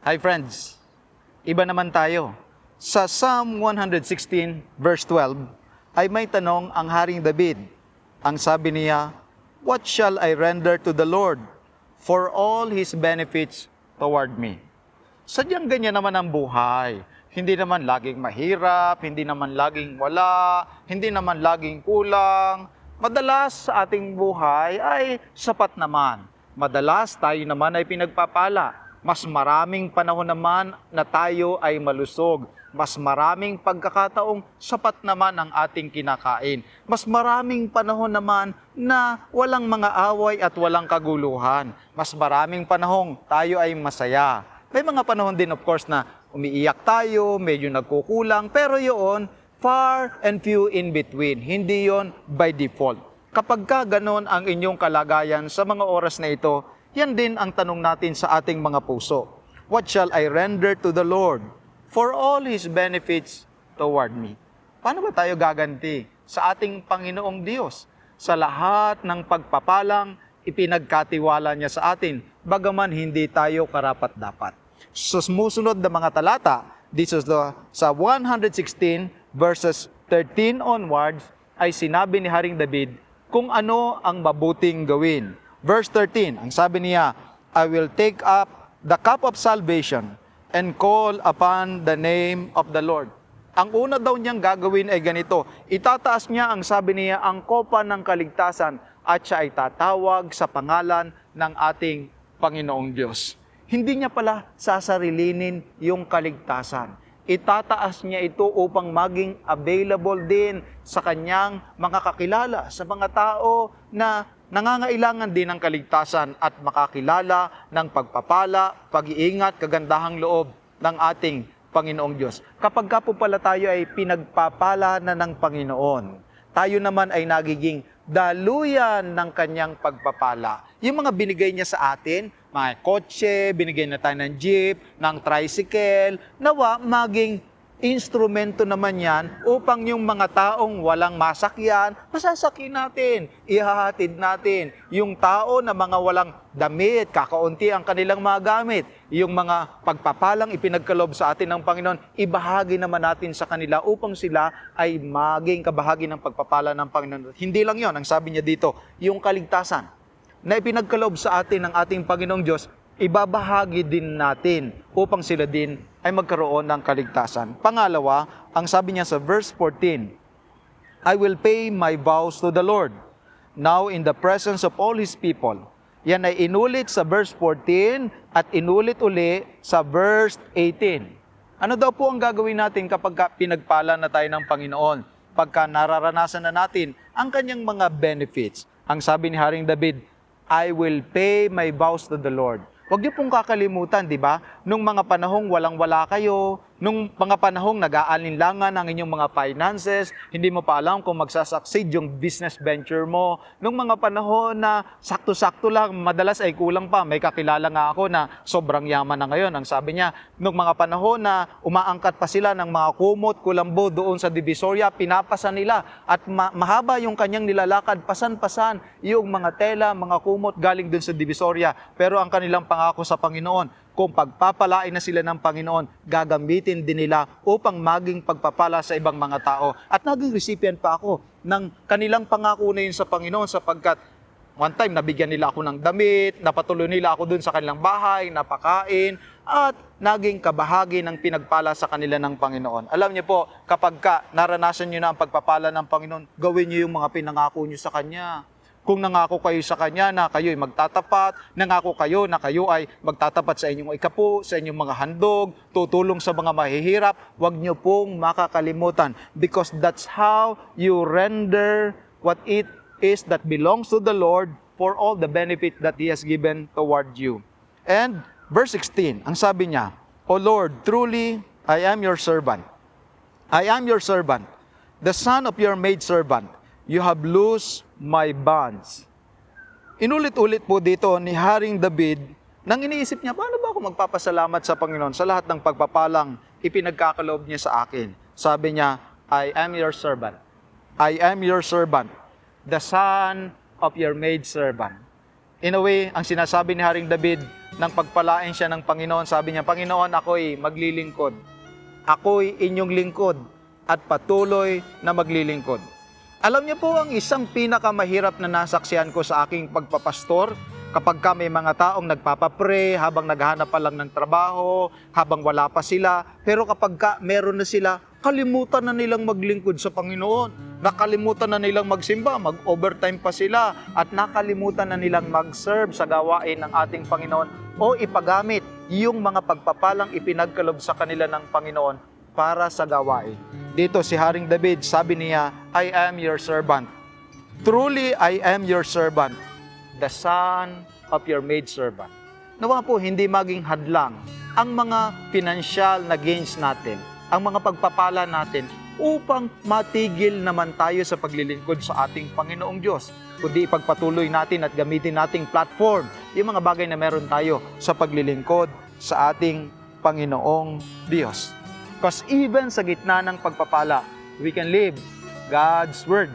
Hi friends, iba naman tayo. Sa Psalm 116 verse 12 ay may tanong ang Haring David. Ang sabi niya, "What shall I render to the Lord for all His benefits toward me?" Sadyang ganyan naman ang buhay. Hindi naman laging mahirap, hindi naman laging wala, hindi naman laging kulang. Madalas sa ating buhay ay sapat naman. Madalas tayo naman ay pinagpapala. Mas maraming panahon naman na tayo ay malusog. Mas maraming pagkakataong sapat naman ang ating kinakain. Mas maraming panahon naman na walang mga away at walang kaguluhan. Mas maraming panahong tayo ay masaya. May mga panahon din of course na umiiyak tayo, medyo nagkukulang, pero yun, far and few in between. Hindi yon by default. Kapag ka ganon ang inyong kalagayan sa mga oras na ito, yan din ang tanong natin sa ating mga puso. What shall I render to the Lord for all His benefits toward me? Paano ba tayo gaganti sa ating Panginoong Diyos sa lahat ng pagpapalang ipinagkatiwala niya sa atin, bagaman hindi tayo karapat-dapat? Sa sumusunod na mga talata, dito sa 116 verses 13 onwards, ay sinabi ni Haring David kung ano ang mabuting gawin. Verse 13, ang sabi niya, "I will take up the cup of salvation and call upon the name of the Lord." Ang una daw niyang gagawin ay ganito, itataas niya, ang sabi niya, ang kopa ng kaligtasan at siya ay tatawag sa pangalan ng ating Panginoong Diyos. Hindi niya pala sasarilinin yung kaligtasan. Itataas niya ito upang maging available din sa kanyang mga kakilala, sa mga tao na nangangailangan din ng kaligtasan at makakilala ng pagpapala, pag-iingat, kagandahang loob ng ating Panginoong Diyos. Kapag ka po pala tayo ay pinagpapala na ng Panginoon, tayo naman ay nagiging daluyan ng kanyang pagpapala. Yung mga binigay niya sa atin, mga kotse, binigay na tayo ng jeep, ng tricycle, nawa maging instrumento naman yan upang yung mga taong walang masakyan, masasakyan natin, ihahatid natin. Yung tao na mga walang damit, kakaunti ang kanilang mga gamit, yung mga pagpapalang ipinagkaloob sa atin ng Panginoon, ibahagi naman natin sa kanila upang sila ay maging kabahagi ng pagpapala ng Panginoon. Hindi lang yon, ang sabi niya dito, yung kaligtasan na ipinagkaloob sa atin ng ating Panginoong Diyos, ibabahagi din natin upang sila din ay magkaroon ng kaligtasan. Pangalawa, ang sabi niya sa verse 14, "I will pay my vows to the Lord, now in the presence of all His people." Yan ay inulit sa verse 14 at inulit uli sa verse 18. Ano daw po ang gagawin natin kapag pinagpala na tayo ng Panginoon? Pagka nararanasan na natin ang kanyang mga benefits. Ang sabi ni Haring David, "I will pay my vows to the Lord." Huwag niyo pong kakalimutan, di ba? Nung mga panahong walang-wala kayo, nung mga panahong nag-aalinlangan ang inyong mga finances, hindi mo pa alam kung magsasucceed yung business venture mo. Nung mga panahon na sakto-sakto lang, madalas ay kulang pa. May kakilala nga ako na sobrang yaman na ngayon. Ang sabi niya, nung mga panahon na umaangkat pa sila ng mga kumot, kulambo doon sa Divisoria, pinapasa nila at mahaba yung kanyang nilalakad, pasan-pasan yung mga tela, mga kumot galing doon sa Divisoria. Pero ang kanilang pangako sa Panginoon, kung pagpapalain na sila ng Panginoon, gagamitin din nila upang maging pagpapala sa ibang mga tao. At naging recipient pa ako ng kanilang pangako na yun sa Panginoon sapagkat one time nabigyan nila ako ng damit, napatuloy nila ako dun sa kanilang bahay, napakain, at naging kabahagi ng pinagpala sa kanila ng Panginoon. Alam niyo po, kapag naranasan niyo na ang pagpapala ng Panginoon, gawin niyo yung mga pinangako niyo sa Kanya. Kung nangako kayo sa Kanya na kayo ay magtatapat, nangako kayo na kayo ay magtatapat sa inyong ikapu, sa inyong mga handog, tutulong sa mga mahihirap, huwag niyo pong makakalimutan because that's how you render what it is that belongs to the Lord for all the benefit that He has given toward you. And verse 16, ang sabi niya, "O Lord, truly I am your servant. I am your servant, the son of your maidservant. You have loosed my bonds." Inulit-ulit po dito ni Haring David nang iniisip niya, paano ba ako magpapasalamat sa Panginoon sa lahat ng pagpapalang ipinagkakaloob niya sa akin? Sabi niya, "I am your servant. I am your servant, the son of your maidservant." In a way, ang sinasabi ni Haring David, nang pagpalain siya ng Panginoon, sabi niya, Panginoon, ako'y maglilingkod. Ako'y inyong lingkod at patuloy na maglilingkod. Alam niyo po, ang isang pinakamahirap na nasaksihan ko sa aking pagpapastor, kapag ka may mga taong nagpapapre, habang naghahanap pa lang ng trabaho, habang wala pa sila, pero kapag ka meron na sila, kalimutan na nilang maglingkod sa Panginoon. Nakalimutan na nilang magsimba, mag-overtime pa sila, at nakalimutan na nilang mag-serve sa gawain ng ating Panginoon o ipagamit yung mga pagpapalang ipinagkalob sa kanila ng Panginoon para sa gawain. Dito si Haring David, sabi niya, I am your servant. Truly, I am your servant, the son of your maidservant. Nawa po, hindi maging hadlang ang mga financial na gains natin, ang mga pagpapala natin, upang matigil naman tayo sa paglilingkod sa ating Panginoong Diyos. Kundi ipagpatuloy natin at gamitin nating platform yung mga bagay na meron tayo sa paglilingkod sa ating Panginoong Diyos. Because even sa gitna ng pagpapala, we can live God's Word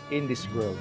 in this world.